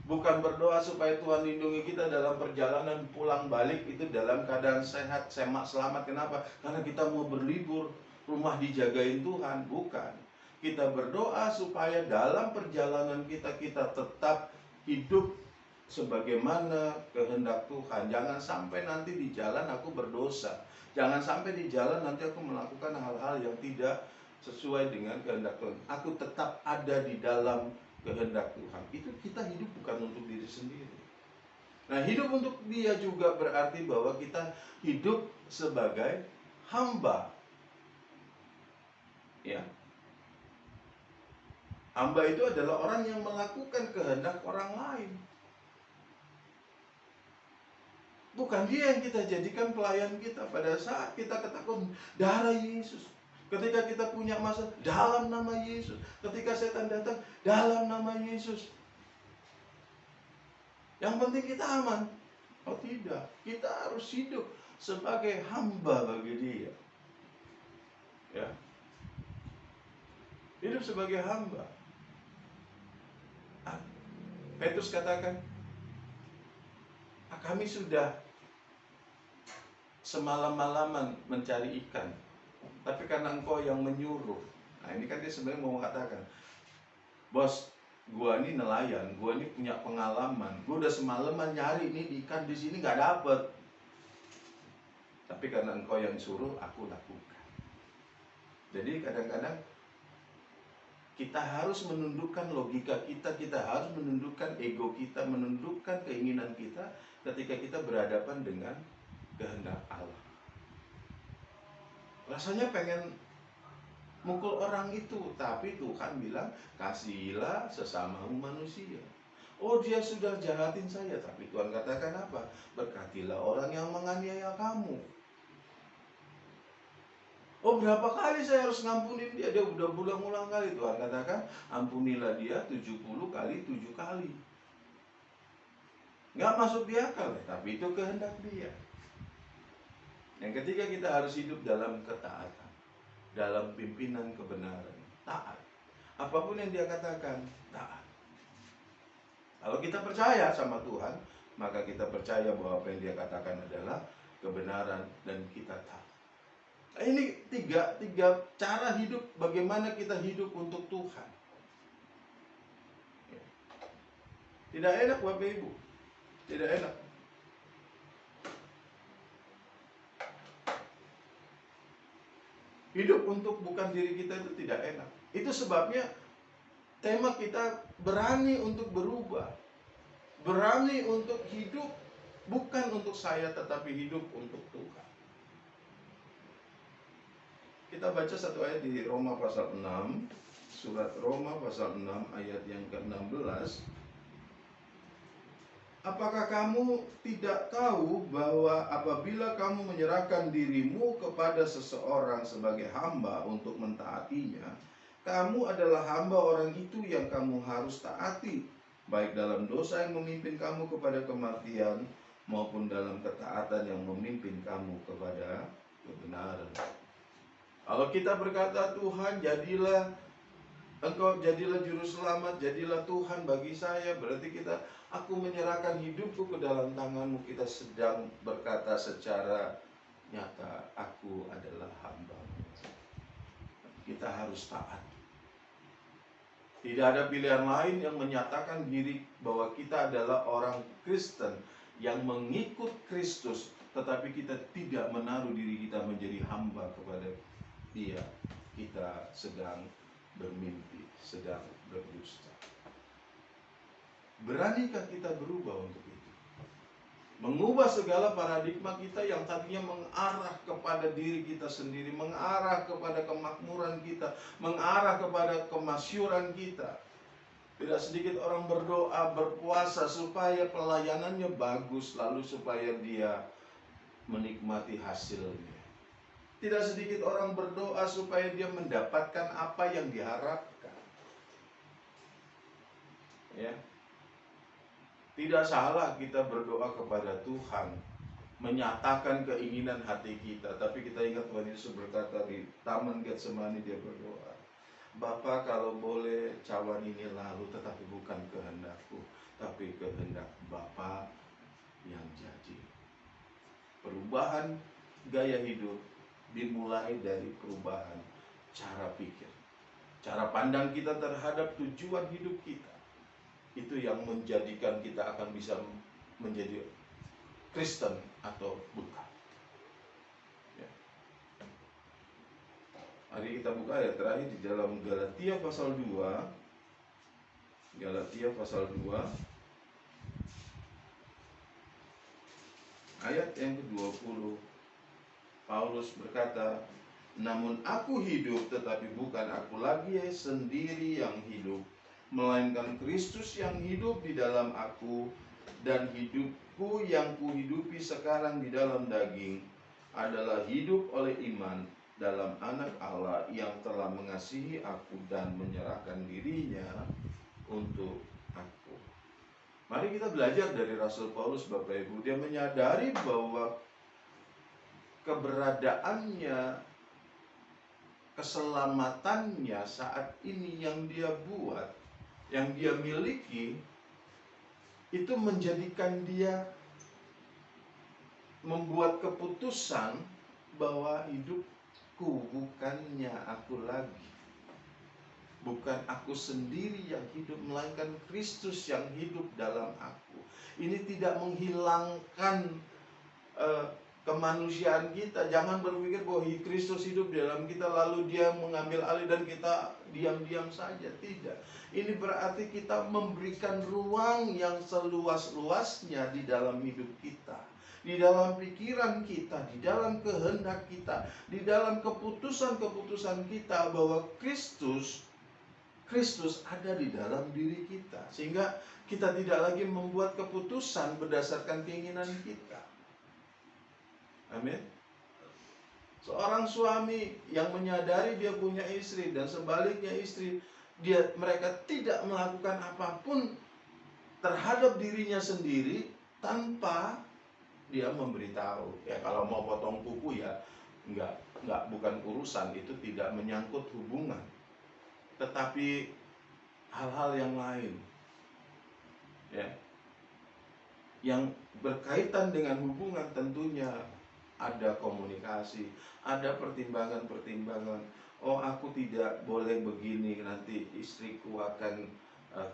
[SPEAKER 2] bukan berdoa supaya Tuhan lindungi kita dalam perjalanan pulang balik itu dalam keadaan sehat, semak, selamat. Kenapa? Karena kita mau berlibur, rumah dijagain Tuhan. Bukan. Kita berdoa supaya dalam perjalanan kita tetap hidup sebagaimana kehendak Tuhan. Jangan sampai nanti di jalan aku berdosa. Jangan sampai di jalan nanti aku melakukan hal-hal yang tidak sesuai dengan kehendak Tuhan. Aku tetap ada di dalam kehendak Tuhan. Itu kita hidup bukan untuk diri sendiri. Nah, hidup untuk Dia juga berarti bahwa kita hidup sebagai hamba. Ya. Hamba itu adalah orang yang melakukan kehendak orang lain. Bukan dia yang kita jadikan pelayan kita. Pada saat kita ketakutan, darah Yesus. Ketika kita punya masalah, dalam nama Yesus. Ketika setan datang, dalam nama Yesus. Yang penting kita aman. Oh tidak. juga. Kita harus hidup sebagai hamba bagi Dia. Ya. Hidup sebagai hamba. Petrus katakan, kami sudah semalam-malaman mencari ikan, tapi karena engkau yang menyuruh. Nah ini kan dia sebenarnya mau mengatakan, bos, gua ini nelayan, gua ini punya pengalaman, gua udah semalaman nyari nih ikan di sini nggak dapet, tapi karena engkau yang suruh, aku lakukan. Jadi kadang-kadang kita harus menundukkan logika kita, kita harus menundukkan ego kita, menundukkan keinginan kita ketika kita berhadapan dengan kehendak Allah. Rasanya pengen mukul orang itu, tapi Tuhan bilang, kasihilah sesamamu manusia. Oh, dia sudah jahatin saya, tapi Tuhan katakan apa? Berkatilah orang yang menganiaya kamu. Oh, berapa kali saya harus ngampunin dia? Dia udah berulang-ulang kali. Tuhan katakan, ampunilah dia 70 kali 7 kali. Nggak masuk di akal, tapi itu kehendak dia. Yang ketiga, kita harus hidup dalam ketaatan, dalam pimpinan kebenaran, taat. Apapun yang dia katakan, taat. Kalau kita percaya sama Tuhan, maka kita percaya bahwa apa yang dia katakan adalah kebenaran dan kita taat. Ini tiga cara hidup, bagaimana kita hidup untuk Tuhan. Tidak enak Bapak Ibu, tidak enak. Hidup untuk bukan diri kita itu tidak enak. Itu sebabnya tema kita berani untuk berubah, berani untuk hidup bukan untuk saya tetapi hidup untuk Tuhan. Kita baca satu ayat di Roma pasal 6, surat Roma pasal 6 ayat yang ke-16. Apakah kamu tidak tahu bahwa apabila kamu menyerahkan dirimu kepada seseorang sebagai hamba untuk mentaatinya, kamu adalah hamba orang itu yang kamu harus taati, baik dalam dosa yang memimpin kamu kepada kematian maupun dalam ketaatan yang memimpin kamu kepada kebenaran. Kalau kita berkata, Tuhan jadilah Engkau, jadilah juru selamat, jadilah Tuhan bagi saya, berarti aku menyerahkan hidupku ke dalam tangan-Mu. Kita sedang berkata secara nyata, aku adalah hamba-Mu. Kita harus taat. Tidak ada pilihan lain yang menyatakan diri bahwa kita adalah orang Kristen yang mengikut Kristus, tetapi kita tidak menaruh diri kita menjadi hamba kepada Dia. Kita sedang bermimpi, sedang berdusta. Beranikah kita berubah untuk itu? Mengubah segala paradigma kita yang tadinya mengarah kepada diri kita sendiri, mengarah kepada kemakmuran kita, mengarah kepada kemasyuran kita. Tidak sedikit orang berdoa, berpuasa supaya pelayanannya bagus, lalu supaya dia menikmati hasilnya. Tidak sedikit orang berdoa supaya dia mendapatkan apa yang diharapkan. Ya. Tidak salah kita berdoa kepada Tuhan, menyatakan keinginan hati kita. Tapi kita ingat Tuhan Yesus berkata di Taman Getsemani, dia berdoa, Bapa, kalau boleh cawan ini lalu, tetapi bukan kehendakku, tapi kehendak Bapa yang jadi. Perubahan gaya hidup dimulai dari perubahan cara pikir, cara pandang kita terhadap tujuan hidup kita. Itu yang menjadikan kita akan bisa menjadi Kristen atau bukan. Ya. Mari kita buka ayat terakhir di dalam Galatia pasal 2. Galatia pasal 2 ayat yang ke-20. Paulus berkata, namun aku hidup, tetapi bukan aku lagi sendiri yang hidup, melainkan Kristus yang hidup di dalam aku, dan hidupku yang kuhidupi sekarang di dalam daging adalah hidup oleh iman dalam Anak Allah yang telah mengasihi aku dan menyerahkan dirinya untuk aku. Mari kita belajar dari Rasul Paulus, Bapak Ibu. Dia menyadari bahwa keberadaannya, keselamatannya saat ini yang dia buat, yang dia miliki, itu menjadikan dia membuat keputusan bahwa hidupku bukannya aku lagi, bukan aku sendiri yang hidup, melainkan Kristus yang hidup dalam aku. Ini tidak menghilangkan kemanusiaan kita. Jangan berpikir bahwa Kristus hidup dalam kita lalu dia mengambil alih dan kita diam-diam saja. Tidak. Ini berarti kita memberikan ruang yang seluas-luasnya di dalam hidup kita, di dalam pikiran kita, di dalam kehendak kita, di dalam keputusan-keputusan kita, bahwa Kristus ada di dalam diri kita, sehingga kita tidak lagi membuat keputusan berdasarkan keinginan kita. Amin. Seorang suami yang menyadari dia punya istri, dan sebaliknya mereka tidak melakukan apapun terhadap dirinya sendiri tanpa dia memberitahu. Ya, kalau mau potong kuku ya bukan urusan, itu tidak menyangkut hubungan. Tetapi hal-hal yang lain, ya, yang berkaitan dengan hubungan, tentunya ada komunikasi, ada pertimbangan-pertimbangan. Oh, aku tidak boleh begini, nanti istriku akan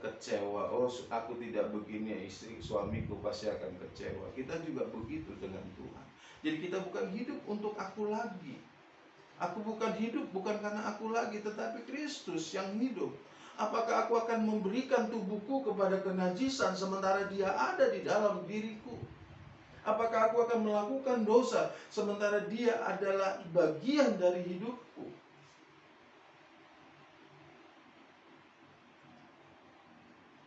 [SPEAKER 2] kecewa. Oh, aku tidak begini, suamiku pasti akan kecewa. Kita juga begitu dengan Tuhan. Jadi kita bukan hidup untuk aku lagi. Aku bukan hidup bukan karena aku lagi, tetapi Kristus yang hidup. Apakah aku akan memberikan tubuhku kepada kenajisan sementara dia ada di dalam diriku? Apakah aku akan melakukan dosa sementara dia adalah bagian dari hidupku?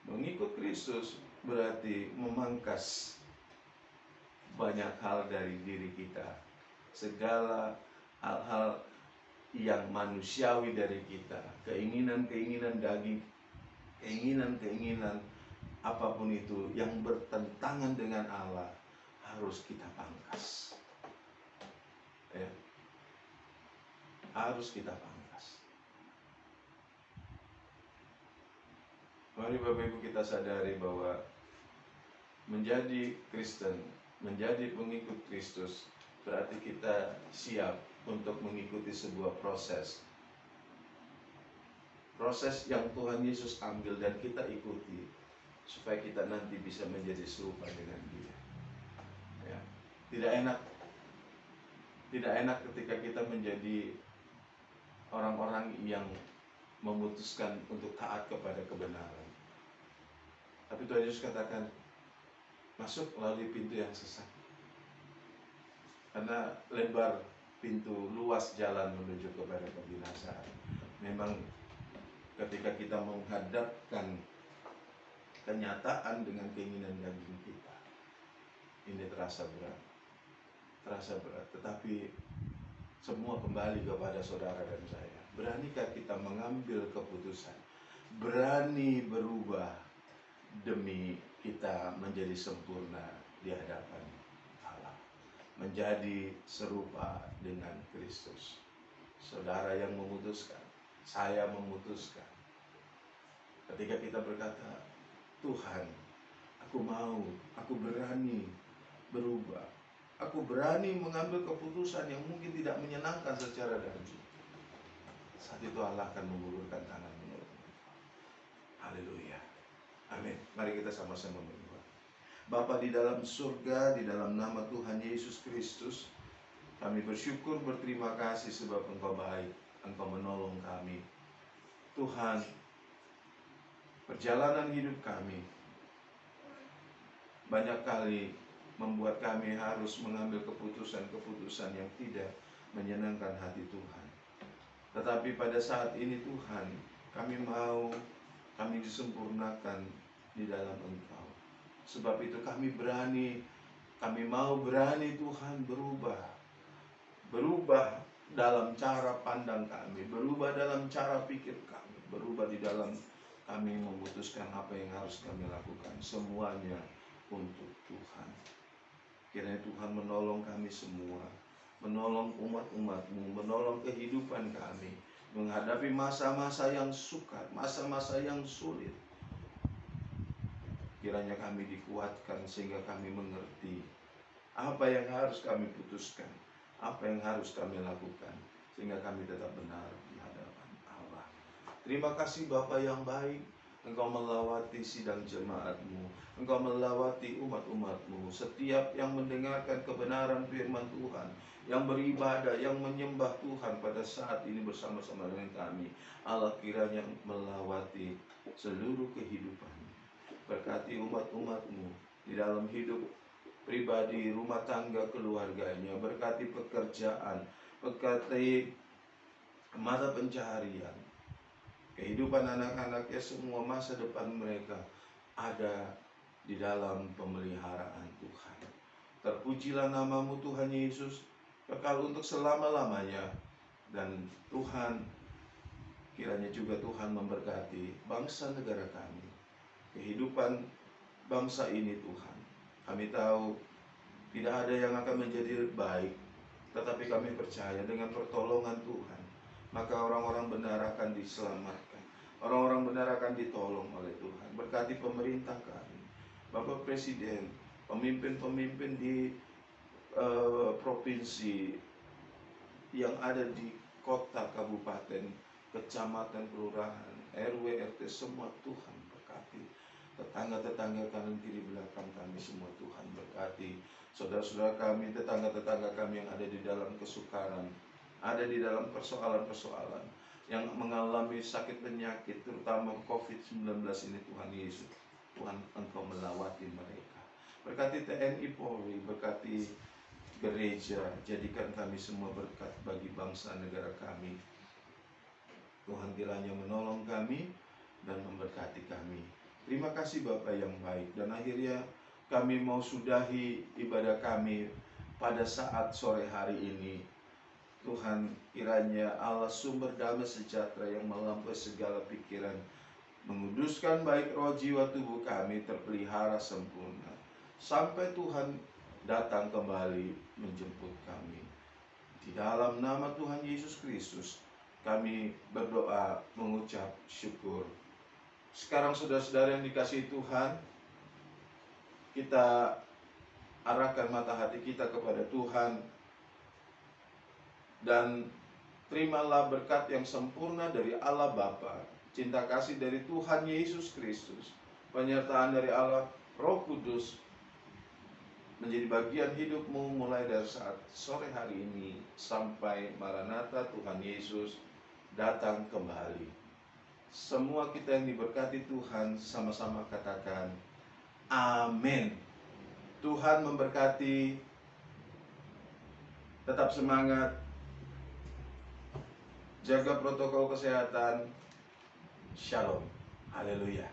[SPEAKER 2] Mengikut Kristus berarti memangkas banyak hal dari diri kita. Segala hal-hal yang manusiawi dari kita, keinginan-keinginan daging, keinginan-keinginan apapun itu yang bertentangan dengan Allah, harus kita pangkas. Ya. Harus kita pangkas. Mari Bapak Ibu kita sadari bahwa menjadi Kristen, menjadi pengikut Kristus, berarti kita siap untuk mengikuti sebuah proses yang Tuhan Yesus ambil dan kita ikuti, supaya kita nanti bisa menjadi serupa dengan Dia. Ya. Tidak enak ketika kita menjadi orang-orang yang memutuskan untuk taat kepada kebenaran. Tapi Tuhan Yesus katakan, masuk melalui pintu yang sesat, karena lebar pintu, luas jalan menuju kepada kebinasaan. Memang ketika kita menghadapkan kenyataan dengan keinginan daging kita, ini terasa berat. Tetapi semua kembali kepada saudara dan saya. Beranikah kita mengambil keputusan, berani berubah demi kita menjadi sempurna di hadapan Allah, menjadi serupa dengan Kristus. Saudara yang memutuskan, saya memutuskan. Ketika kita berkata, Tuhan, aku berani berubah, aku berani mengambil keputusan yang mungkin tidak menyenangkan secara daging, saat itu Allah akan mengulurkan tangan menurut. Haleluya. Amin. Mari kita sama-sama berdoa. Bapa di dalam surga, di dalam nama Tuhan Yesus Kristus, kami bersyukur, berterima kasih sebab Engkau baik, Engkau menolong kami. Tuhan, perjalanan hidup kami banyak kali membuat kami harus mengambil keputusan-keputusan yang tidak menyenangkan hati Tuhan. Tetapi pada saat ini Tuhan, kami disempurnakan di dalam Engkau. Sebab itu kami mau berani Tuhan berubah dalam cara pandang kami, berubah dalam cara pikir kami, berubah di dalam kami memutuskan apa yang harus kami lakukan. Semuanya untuk Tuhan. Kiranya Tuhan menolong kami semua, menolong umat-umat-Mu, menolong kehidupan kami menghadapi masa-masa yang sukar, masa-masa yang sulit. Kiranya kami dikuatkan sehingga kami mengerti apa yang harus kami putuskan, apa yang harus kami lakukan, sehingga kami tetap benar di hadapan Allah. Terima kasih Bapa yang baik, Engkau melawati sidang jemaat-Mu, Engkau melawati umat-umat-Mu, setiap yang mendengarkan kebenaran firman Tuhan, yang beribadah, yang menyembah Tuhan pada saat ini bersama-sama dengan kami. Allah kiranya melawati seluruh kehidupan. Berkati umat-umat-Mu di dalam hidup pribadi, rumah tangga, keluarganya. Berkati pekerjaan, berkati mata pencaharian, kehidupan anak-anaknya, semua masa depan mereka ada di dalam pemeliharaan Tuhan. Terpujilah nama-Mu Tuhan Yesus, kekal untuk selama-lamanya. Dan Tuhan, kiranya juga Tuhan memberkati bangsa negara kami, kehidupan bangsa ini Tuhan. Kami tahu tidak ada yang akan menjadi baik, tetapi kami percaya dengan pertolongan Tuhan, maka orang-orang benar akan diselamatkan, orang-orang benar akan ditolong oleh Tuhan. Berkati pemerintah kami, Bapak Presiden, pemimpin-pemimpin di provinsi yang ada di kota, kabupaten, kecamatan, kelurahan, RW, RT, semua Tuhan berkati. Tetangga-tetangga kanan kiri belakang kami semua Tuhan berkati. Saudara-saudara kami, tetangga-tetangga kami yang ada di dalam kesukaran, ada di dalam persoalan-persoalan, yang mengalami sakit penyakit, terutama COVID-19 ini Tuhan Yesus. Tuhan, Engkau melawati mereka. Berkati TNI Polri, berkati gereja, jadikan kami semua berkat bagi bangsa negara kami. Tuhan kiranya menolong kami dan memberkati kami. Terima kasih Bapa yang baik. Dan akhirnya kami mau sudahi ibadah kami pada saat sore hari ini. Tuhan, kiranya Allah sumber damai sejahtera yang melampaui segala pikiran, menguduskan baik roh, jiwa, tubuh kami terpelihara sempurna sampai Tuhan datang kembali menjemput kami. Di dalam nama Tuhan Yesus Kristus kami berdoa mengucap syukur. Sekarang saudara-saudara yang dikasihi Tuhan, kita arahkan mata hati kita kepada Tuhan dan terimalah berkat yang sempurna dari Allah Bapa, cinta kasih dari Tuhan Yesus Kristus, penyertaan dari Allah Roh Kudus menjadi bagian hidupmu mulai dari saat sore hari ini sampai Maranatha Tuhan Yesus datang kembali. Semua kita yang diberkati Tuhan sama-sama katakan amin. Tuhan memberkati. Tetap semangat, jaga protokol kesehatan. Shalom. Haleluya.